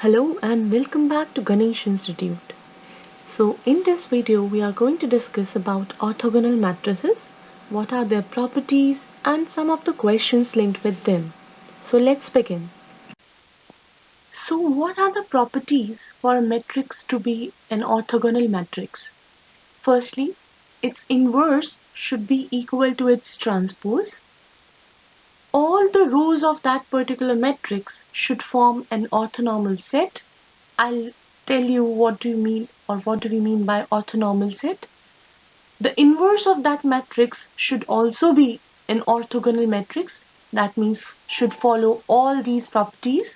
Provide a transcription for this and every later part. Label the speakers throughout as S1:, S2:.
S1: Hello and welcome back to Ganesh Institute. So in this video we are going to discuss about orthogonal matrices, what are their properties and some of the questions linked with them. So let's begin. So what are the properties for a matrix to be an orthogonal matrix? Firstly, its inverse should be equal to its transpose. All the rows of that particular matrix should form an orthonormal set. I'll tell you what do you mean or what do we mean by orthonormal set. The inverse of that matrix should also be an orthogonal matrix. That means should follow all these properties.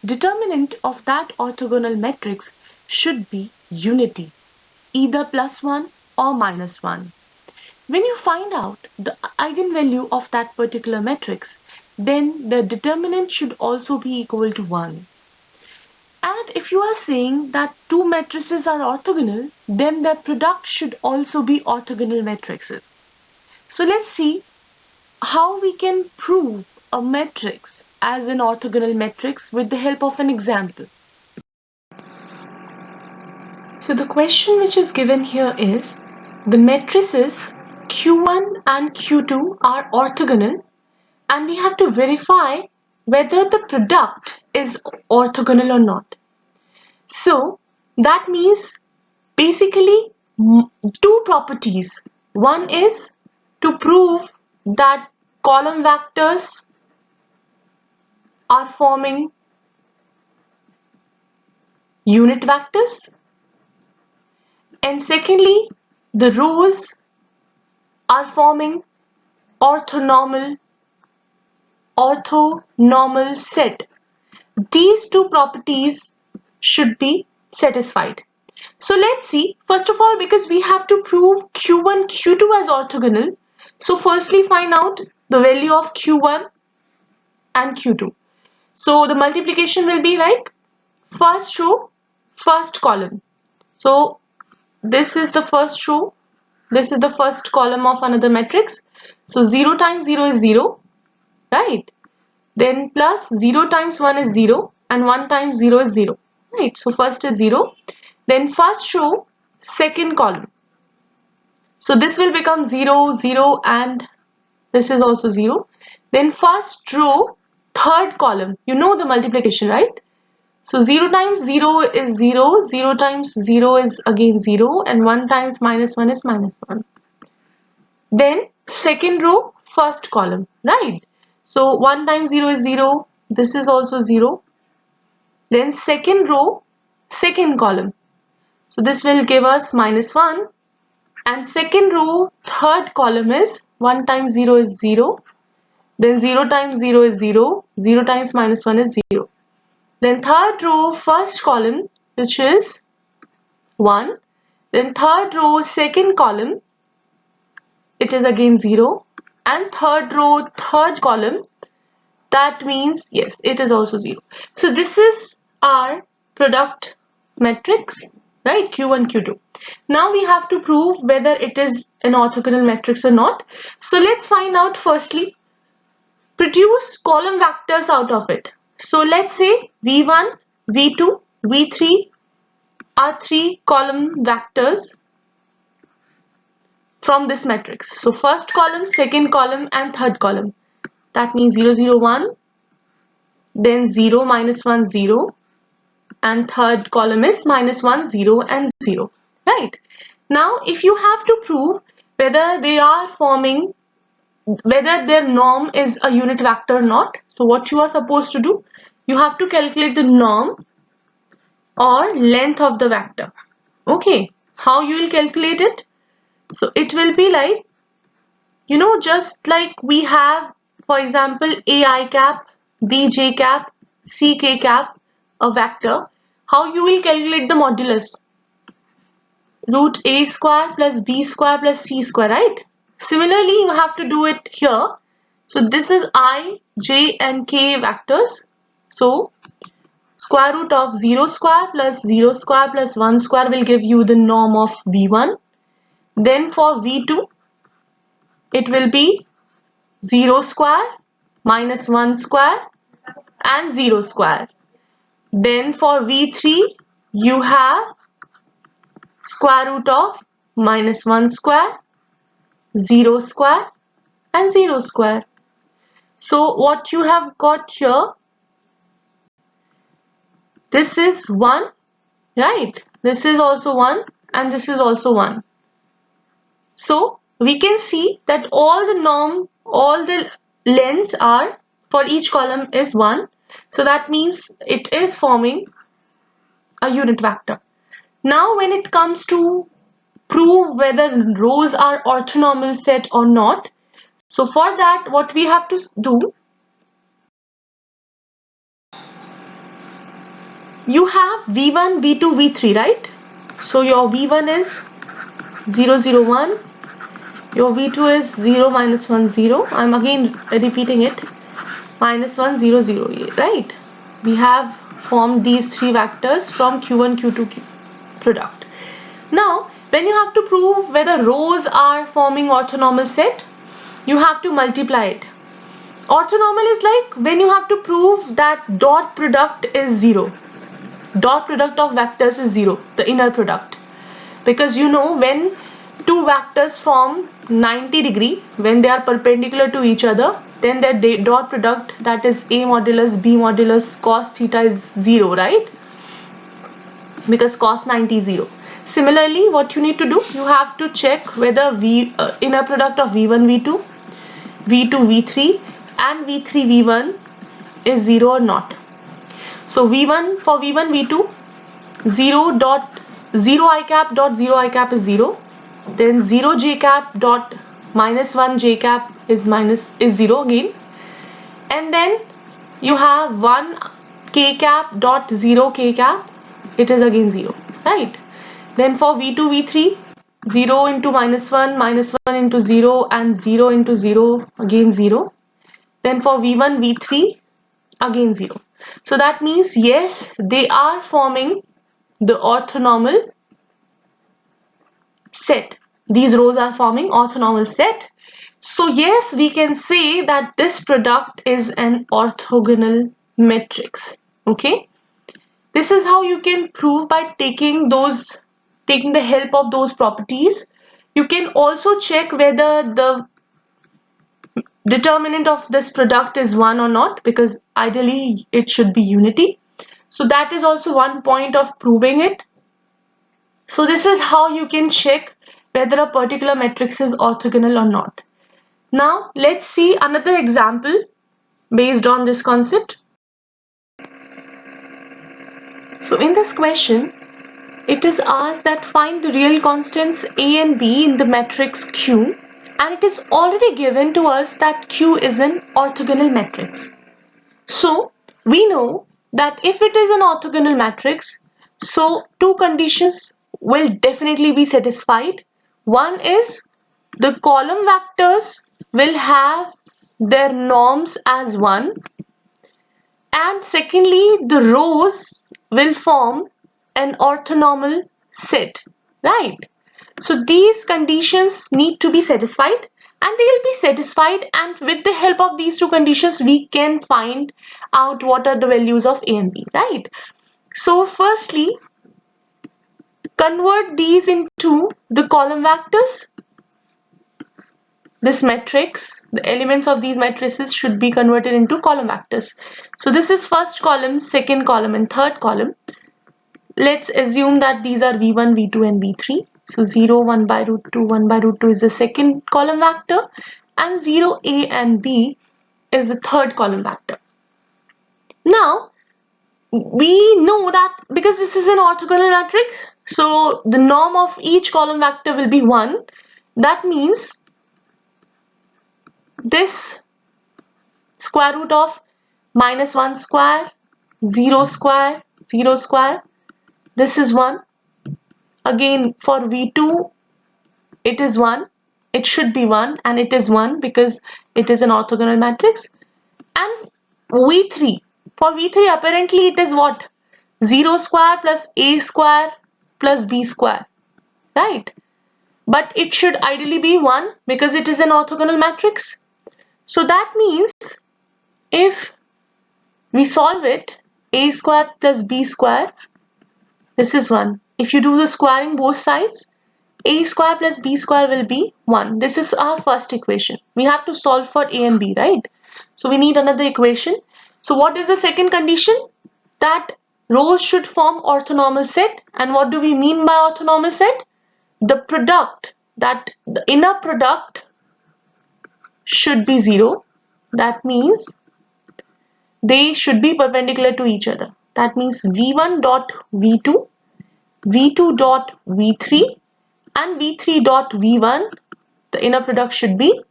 S1: Determinant of that orthogonal matrix should be unity, either +1 or -1. When you find out the eigenvalue of that particular matrix, then the determinant should also be equal to 1. And if you are saying that two matrices are orthogonal, then their product should also be orthogonal matrices. So let's see how we can prove a matrix as an orthogonal matrix with the help of an example. So the question which is given here is, the matrices Q1 and Q2 are orthogonal and we have to verify whether the product is orthogonal or not. So that means basically two properties. One is to prove that column vectors are forming unit vectors, and secondly the rows are forming orthonormal set. These two properties should be satisfied. So let's see, first of all, because we have to prove Q1, Q2 as orthogonal. So firstly find out the value of Q1 and Q2. So the multiplication will be like first row, first column. So this is the first row, this is the first column of another matrix. So 0 times 0 is 0, right? Then plus 0 times 1 is 0 and 1 times 0 is 0, right? So first is 0, then first row, second column. So this will become 0, 0 and this is also 0. Then first row, third column, you know the multiplication, right? So 0 times 0 is 0, 0 times 0 is again 0 and 1 times -1 is -1. Then second row, first column, right? So 1 times 0 is 0, this is also 0. Then second row, second column. So this will give us -1. And second row, third column is 1 times 0 is 0. Then 0 times 0 is 0. 0 times -1 is 0. Then third row, first column, which is 1. Then third row, second column, it is again 0. And third row, third column, that means, yes, it is also 0. So this is our product matrix, right? Q1, Q2. Now we have to prove whether it is an orthogonal matrix or not. So let's find out firstly, produce column vectors out of it. So let's say V1, V2, V3 are three column vectors from this matrix. So first column, second column and third column. That means 0, 0, 1, then 0, -1, 0, and third column is -1, 0 and 0, right? Now if you have to prove whether they are forming, whether their norm is a unit vector or not, so what you are supposed to do, you have to calculate the norm or length of the vector. Okay, how you will calculate it? So it will be like, you know, just like we have, for example, ai cap, bj cap, ck cap, a vector. How you will calculate the modulus? Root a square plus b square plus c square, right? Similarly, you have to do it here. So this is I, j and k vectors. So square root of 0 square plus 0 square plus 1 square will give you the norm of v1. Then for v2, it will be 0 square minus 1 square and 0 square. Then for V3 you have square root of -1 square, 0 square and 0 square. So what you have got here, this is 1, right? This is also 1 and this is also 1. So we can see that all the lengths are, for each column is 1. So that means it is forming a unit vector. Now when it comes to prove whether rows are orthonormal set or not, so for that what we have to do, you have V1, V2, V3, right? So your V1 is 0, 0, 1, your V2 is 0, -1, 0. I'm again repeating it, -1, 0, 0, right? We have formed these three vectors from Q1, Q2 product. Now, when you have to prove whether rows are forming orthonormal set, you have to multiply it. Orthonormal is like when you have to prove that dot product is 0. Dot product of vectors is 0, the inner product. Because you know, when two vectors form 90°, when they are perpendicular to each other, then their dot product, that is A modulus B modulus cos theta, is 0, right? Because cos 90 is 0. Similarly, what you need to do, you have to check whether inner product of V1 V2, V2 V3 and V3 V1 is 0 or not. So V1, for V1 V2, 0 dot 0 I cap dot 0 I cap is 0, then 0 j cap dot -1 j cap is 0 again, and then you have 1 k cap dot 0 k cap, it is again 0, right? Then for V2 V3, 0 into -1, -1 into 0 and 0 into 0, again 0. Then for V1 V3, again 0. So that means yes, they are forming the orthonormal set. These rows are forming orthonormal set. So yes, we can say that this product is an orthogonal matrix. Okay, this is how you can prove by taking the help of those properties. You can also check whether the determinant of this product is 1 or not, because ideally it should be unity. So that is also one point of proving it. So this is how you can check whether a particular matrix is orthogonal or not. Now let's see another example based on this concept. So in this question, it is asked that find the real constants A and B in the matrix Q, and it is already given to us that Q is an orthogonal matrix. So we know that if it is an orthogonal matrix, so two conditions will definitely be satisfied. One is the column vectors will have their norms as 1, and secondly the rows will form an orthonormal set, right? So these conditions need to be satisfied, and they will be satisfied, and with the help of these two conditions we can find out what are the values of A and B, right? So firstly, convert these into the column vectors. This matrix, the elements of these matrices should be converted into column vectors. So this is first column, second column and third column. Let's assume that these are V1, V2 and V3. So 0, 1 by root 2, 1 by root 2 is the second column vector, and 0, A and B is the third column vector. Now we know that because this is an orthogonal matrix, so the norm of each column vector will be 1. That means this square root of -1 square, 0 square, 0 square, this is 1. Again for V2 it is 1, it should be 1, and it is 1 because it is an orthogonal matrix. And V3, for V3 apparently it is what? 0 square plus A square plus B square, right? But it should ideally be 1 because it is an orthogonal matrix. So that means if we solve it, a square plus b square, this is 1. If you do the squaring both sides, a square plus b square will be 1. This is our first equation. We have to solve for a and b, right? So we need another equation. So what is the second condition? That rows should form orthonormal set. And what do we mean by orthonormal set? The product, that the inner product should be 0. That means they should be perpendicular to each other. That means v1 dot v2, v2 dot v3 and v3 dot v1, the inner product should be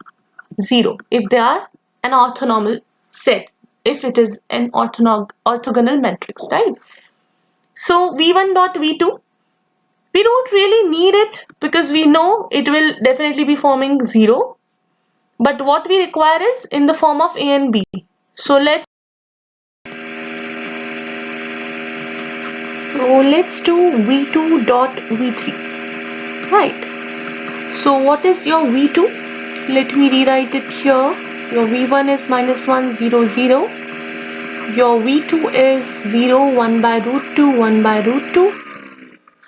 S1: 0 if they are an orthonormal set, if it is an orthogonal matrix, right? So v1 dot v2, we don't really need it because we know it will definitely be forming 0, but what we require is in the form of a and b. So let's do v2 dot v3, right? So what is your v2? Let me rewrite it here. Your v1 is minus 1 0 0. Your v2 is 0 1 by root 2 1 by root 2,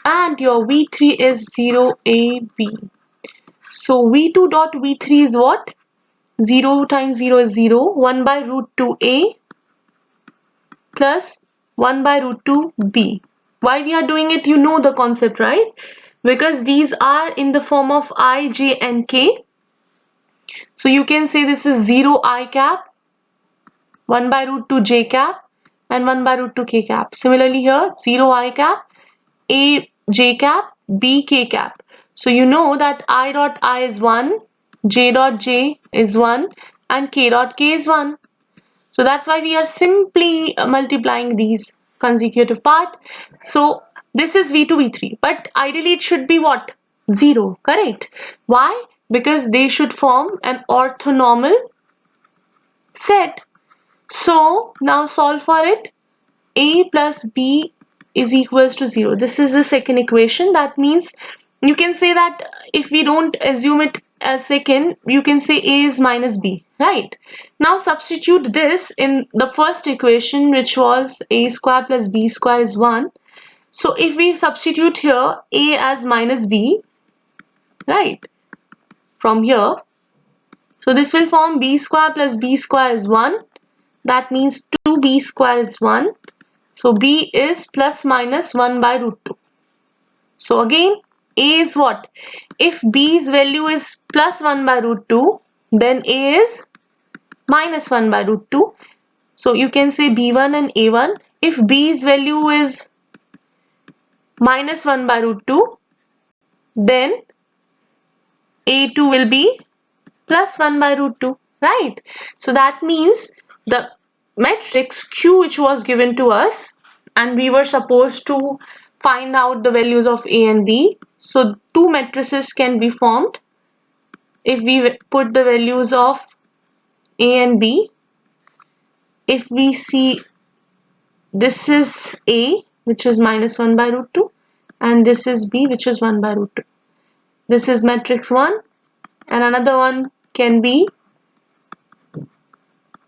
S1: and your v3 is 0 ab. So v2 dot v3 is what? 0 times 0 is 0, 1 by root 2a plus 1 by root 2b. Why we are doing it? You know the concept, right? Because these are in the form of I, j and k. So you can say this is 0 I cap, 1 by root 2 j cap and 1 by root 2 k cap. Similarly here, 0 I cap, a j cap, b k cap. So you know that I dot I is 1, j dot j is 1 and k dot k is 1. So that's why we are simply multiplying these consecutive part. So this is v2, v3, but ideally it should be what? 0, correct? Why? Because they should form an orthonormal set. So now solve for it. A plus b is equals to 0. This is the second equation. That means you can say that if we don't assume it as second, you can say a is minus b, right? Now substitute this in the first equation, which was a square plus b square is 1. So if we substitute here a as minus b, right, from here, so this will form b square plus b square is 1. That means 2b square is 1. So b is plus minus 1 by root 2. So again, a is what? If b's value is plus 1 by root 2, then a is minus 1 by root 2. So you can say b1 and a1. If b's value is minus 1 by root 2, then a2 will be plus 1 by root 2, right? So that means the matrix Q which was given to us, and we were supposed to find out the values of A and B. So two matrices can be formed if we put the values of A and B. If we see, this is A, which is minus 1 by root 2, and this is B, which is 1 by root 2. This is matrix 1, and another one can be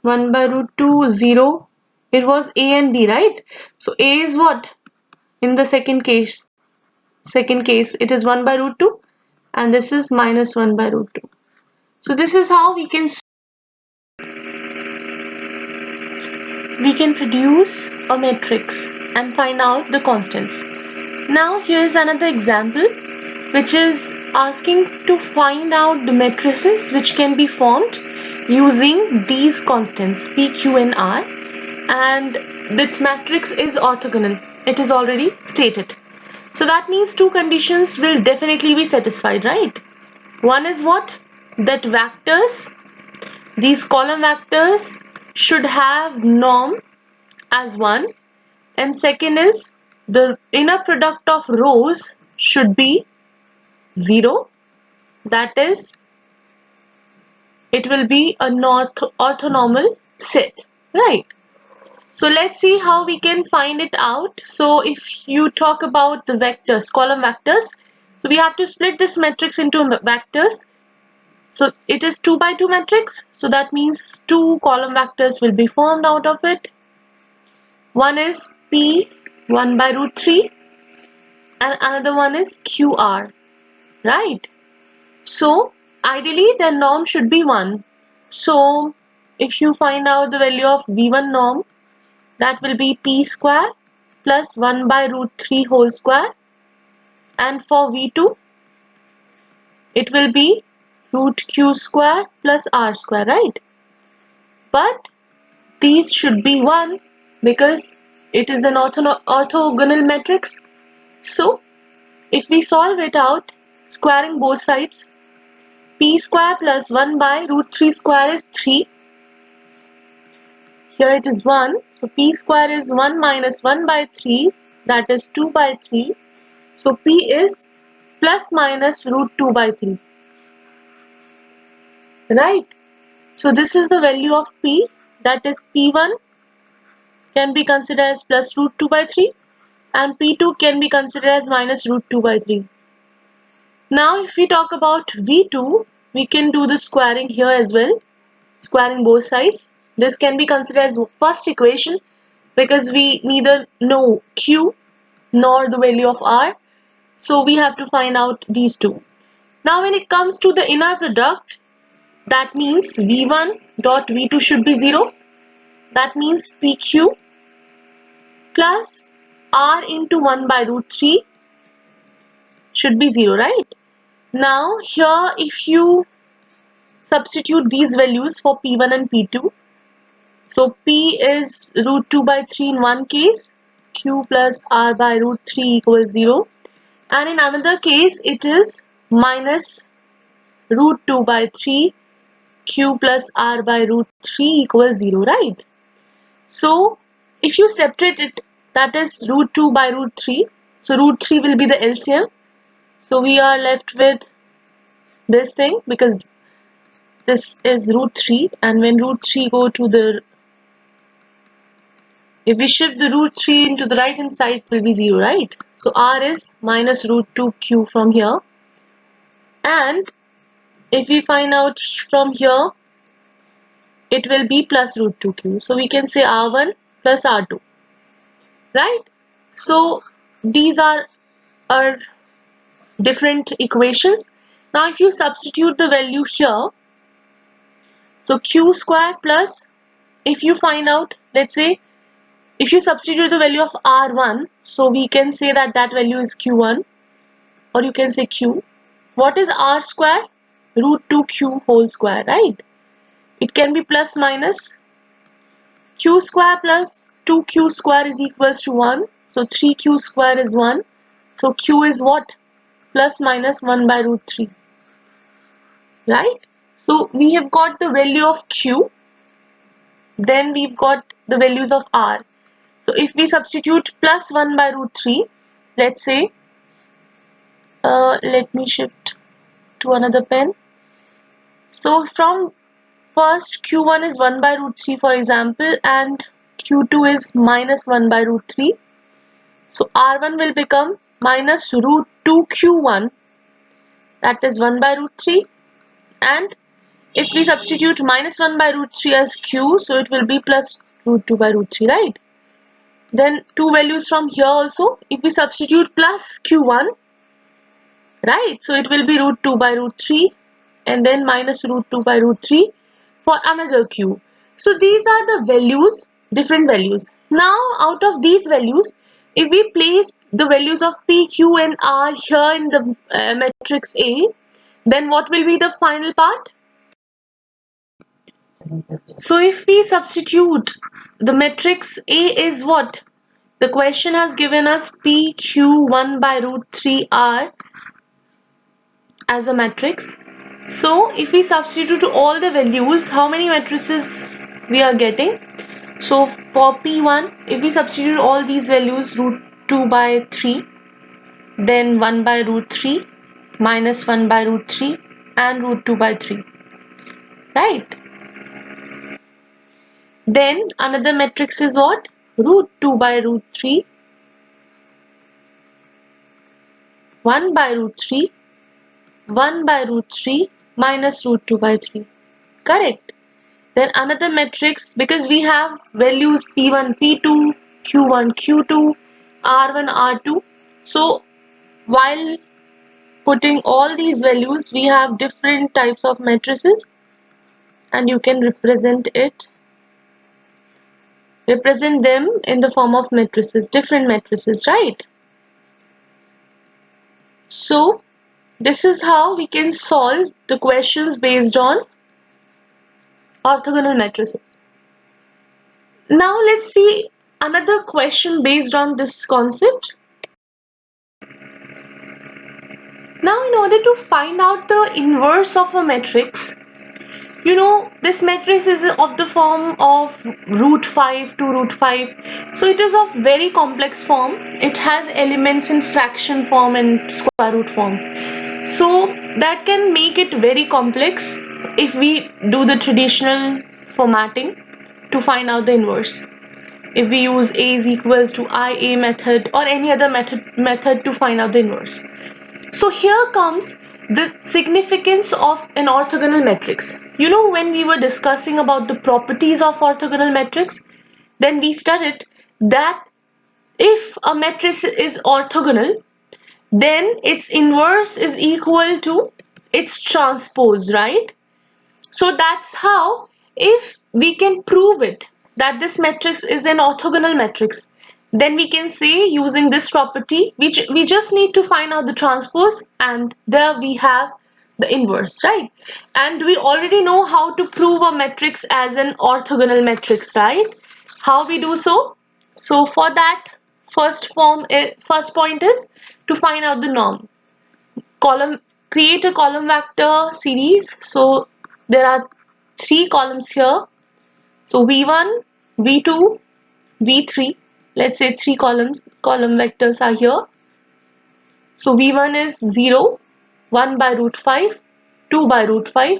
S1: 1 by root 2 0. It was A and B, right? So A is what? In the second case it is 1 by root 2, and this is minus 1 by root 2. So this is how we can produce a matrix and find out the constants. Now here is another example which is asking to find out the matrices which can be formed using these constants p, q and r, and this matrix is orthogonal. It is already stated. So that means two conditions will definitely be satisfied, right? One is what? That vectors, these column vectors should have norm as 1, and second is the inner product of rows should be 0. That is, it will be a orthonormal set, right? So let's see how we can find it out. So if you talk about the vectors, column vectors, so we have to split this matrix into vectors. So it is 2 by 2 matrix. So that means two column vectors will be formed out of it. One is P 1 by root 3 and another one is QR, right? So ideally the norm should be 1. So if you find out the value of V1 norm, that will be P square plus 1 by root 3 whole square, and for V2 it will be root Q square plus R square, right? But these should be 1 because it is an orthogonal matrix. So if we solve it out, squaring both sides, P square plus 1 by root 3 square is 3. Here it is 1. So P square is 1 minus 1 by 3, that is 2 by 3. So P is plus minus root 2 by 3. Right? So this is the value of P, that is P1 can be considered as plus root 2 by 3 and P2 can be considered as minus root 2 by 3. Now if we talk about V2, we can do the squaring here as well, squaring both sides. This can be considered as first equation because we neither know Q nor the value of R. So we have to find out these two. Now when it comes to the inner product, that means V1 dot V2 should be 0. That means PQ plus R into 1 by root 3 should be 0, right? Now here if you substitute these values for P1 and P2, so P is root 2 by 3 in one case, Q plus R by root 3 equals 0, and in another case it is minus root 2 by 3 Q plus R by root 3 equals 0, right? So if you separate it, that is root 2 by root 3, so root 3 will be the LCM. So we are left with this thing because this is root 3, and when root 3 go to the, if we shift the root 3 into the right hand side, it will be 0, right? So R is minus root 2Q from here, and if we find out from here, it will be plus root 2Q. So we can say R1 plus R2, right? So these are our different equations. Now if you substitute the value here, so Q square plus, if you find out, let's say, if you substitute the value of R1, so we can say that that value is Q1, or you can say Q. What is R square? Root 2Q whole square, right? It can be plus minus. Q square plus 2Q square is equals to 1. So 3Q square is 1. So Q is what? Plus minus 1 by root 3. Right? So we have got the value of Q. Then we've got the values of R. So if we substitute plus 1 by root 3, let's say, let me shift to another pen. So from first Q1 is 1 by root 3 for example, and Q2 is minus 1 by root 3. So R1 will become minus root 2Q1, that is 1 by root 3, and if we substitute minus 1 by root 3 as Q, so it will be plus root 2 by root 3, right? Then two values from here also, if we substitute plus Q1, right, so it will be root 2 by root 3 and then minus root 2 by root 3 for another Q. So these are the values, different values. Now out of these values, if we place the values of P, Q and R here in the matrix A, then what will be the final part? So if we substitute the matrix A is what? The question has given us P, Q 1 by root 3 R as a matrix. So if we substitute all the values, how many matrices we are getting? So for P1, if we substitute all these values, root 2 by 3, then 1 by root 3, minus 1 by root 3 and root 2 by 3, right? Then another matrix is what? Root 2 by root 3, 1 by root 3, 1 by root 3 minus root 2 by 3. Correct. Then another matrix, because we have values P1, P2, Q1, Q2, R1, R2. So while putting all these values, we have different types of matrices, and you can represent them in the form of matrices, different matrices, right? So this is how we can solve the questions based on orthogonal matrices. Now let's see another question based on this concept. Now in order to find out the inverse of a matrix, you know, this matrix is of the form of root 5 to root 5. So it is of very complex form. It has elements in fraction form and square root forms. So that can make it very complex if we do the traditional formatting to find out the inverse. If we use A is equals to IA method or any other method to find out the inverse. So here comes the significance of an orthogonal matrix. You know, when we were discussing about the properties of orthogonal matrix, then we studied that if a matrix is orthogonal, then its inverse is equal to its transpose, right? So that's how, if we can prove it that this matrix is an orthogonal matrix, then we can say using this property, we just need to find out the transpose, and there we have the inverse, right? And we already know how to prove a matrix as an orthogonal matrix, right? How we do so? So for that, first point is to find out the norm. Create a column vector series. So there are 3 columns here. So v1, v2, v3. Let's say 3 column vectors are here. So v1 is 0, 1 by root 5, 2 by root 5.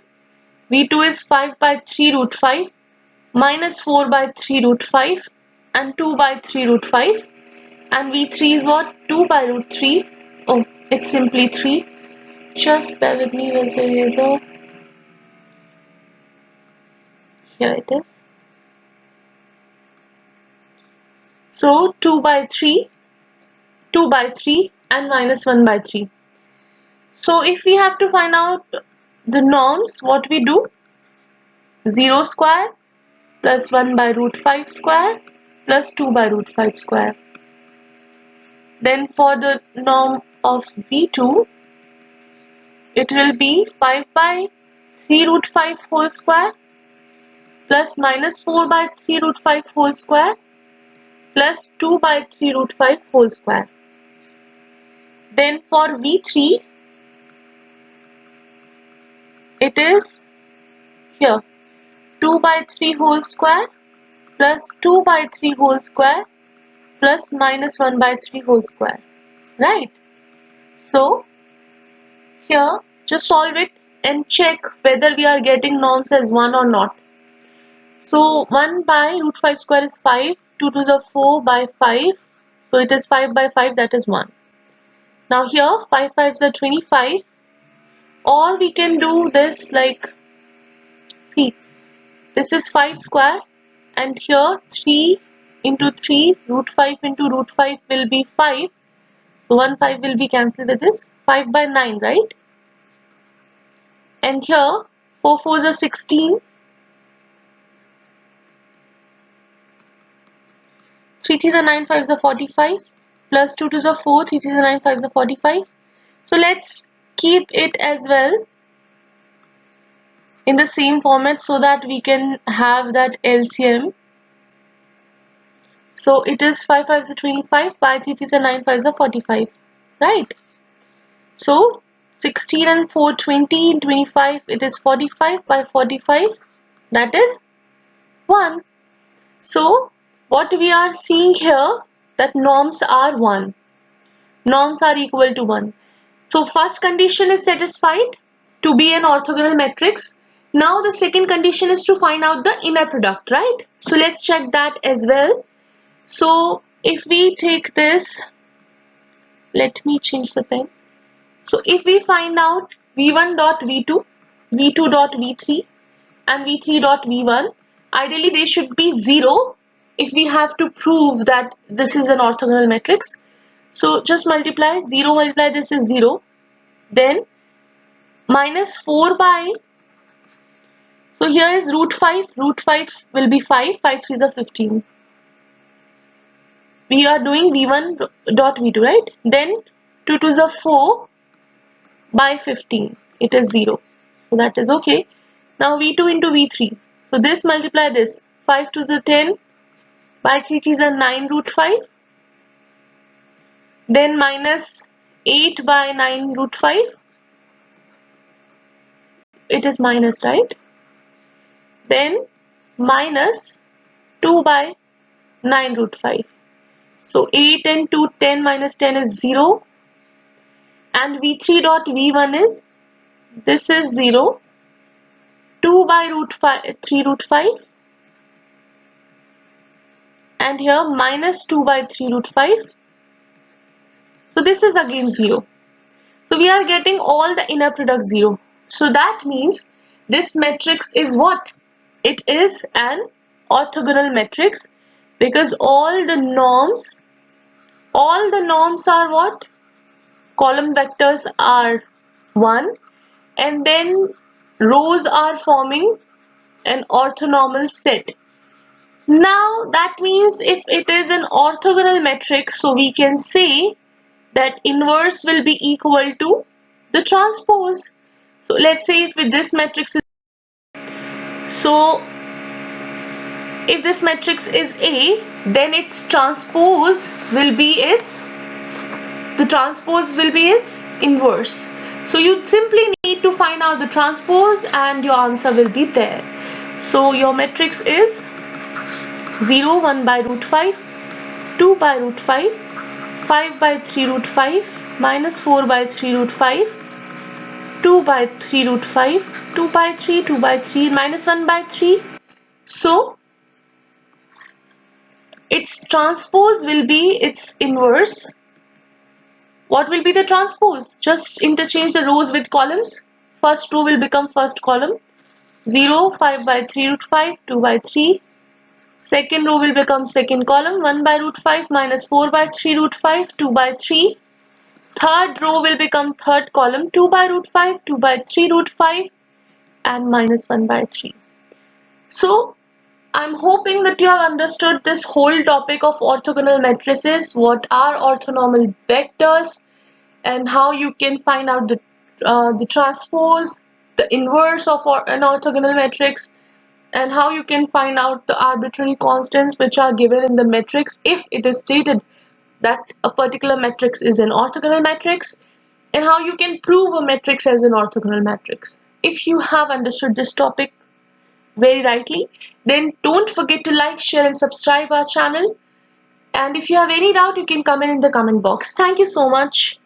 S1: v2 is 5 by 3 root 5, minus 4 by 3 root 5, and 2 by 3 root 5. And v3 is what? 2 by root 3. Oh, it's simply 3. Just bear with me, where's the eraser? Here it is. So 2 by 3, 2 by 3, and minus 1 by 3. So if we have to find out the norms, what we do? 0 square plus 1 by root 5 square plus 2 by root 5 square. Then for the norm of v2, it will be 5 by 3 root 5 whole square plus minus 4 by 3 root 5 whole square plus 2 by 3 root 5 whole square. Then for v3, it is here 2 by 3 whole square plus 2 by 3 whole square plus minus 1 by 3 whole square, right? So here just solve it and check whether we are getting norms as 1 or not. So 1 by root 5 square is 5, 2 to the 4 by 5, so it is 5 by 5, that is 1. Now here 5 5s are 25, or we can do this like, see, this is 5 square, and here 3 into 3, root 5 into root 5 will be 5. So 1 5 will be cancelled with this, 5 by 9, right? And here 4 4s are 16, 3 3s are 9, 5s are 45, plus 2 2s are 4, 3 3s are 9, 5s are 45. So let's keep it as well in the same format so that we can have that LCM. So it is 5 5s are 25, by 3 3s are 9, 5s are 45, right? So 16 and 4, 20, and 25, it is 45 by 45, that is 1. So what we are seeing here, that norms are 1. Norms are equal to 1. So first condition is satisfied to be an orthogonal matrix. Now the second condition is to find out the inner product, right? So let's check that as well. So if we take this, let me change the pen. So if we find out v1 dot v2, v2 dot v3, and v3 dot v1, ideally they should be 0 if we have to prove that this is an orthogonal matrix. So just multiply 0 multiply this is 0, then minus 4 by, so here is root 5 will be 5, 5 3s are 15. We are doing v1 dot v2, right? Then 2 2s are 4 by 15, it is 0, so that is okay. Now v2 into v3, so this multiply this, 5 2s are 10 by 3 3s are 9 root 5, then minus 8 by 9 root 5, it is minus, right? Then minus 2 by 9 root 5. So 8 and 2, 10 minus 10 is 0. And v3 dot v1 is, this is 0. 2 by root 5, 3 root 5. And here minus 2 by 3 root 5. So this is again 0. So we are getting all the inner product 0. So that means this matrix is what? It is an orthogonal matrix because all the norms are what? Column vectors are 1 and then rows are forming an orthonormal set. Now that means if it is an orthogonal matrix, so we can say that inverse will be equal to the transpose. So let's say if this matrix is, so if this matrix is A, then its transpose will be its inverse. So you simply need to find out the transpose and your answer will be there. So your matrix is 0, 1 by root 5, 2 by root 5, 5 by 3 root 5, minus 4 by 3 root 5, 2 by 3 root 5, 2 by 3, 2 by 3, minus 1 by 3. So its transpose will be its inverse. What will be the transpose? Just interchange the rows with columns. First row will become first column. 0, 5 by 3 root 5, 2 by 3. Second row will become second column. 1 by root 5 minus 4 by 3 root 5, 2 by 3. Third row will become third column. 2 by root 5, 2 by 3 root 5 and minus 1 by 3. So I'm hoping that you have understood this whole topic of orthogonal matrices, what are orthonormal vectors, and how you can find out the transpose, the inverse of an orthogonal matrix, and how you can find out the arbitrary constants which are given in the matrix if it is stated that a particular matrix is an orthogonal matrix, and how you can prove a matrix as an orthogonal matrix. If you have understood this topic very rightly, then don't forget to like, share and subscribe our channel. And if you have any doubt, you can comment in the comment box. Thank you so much.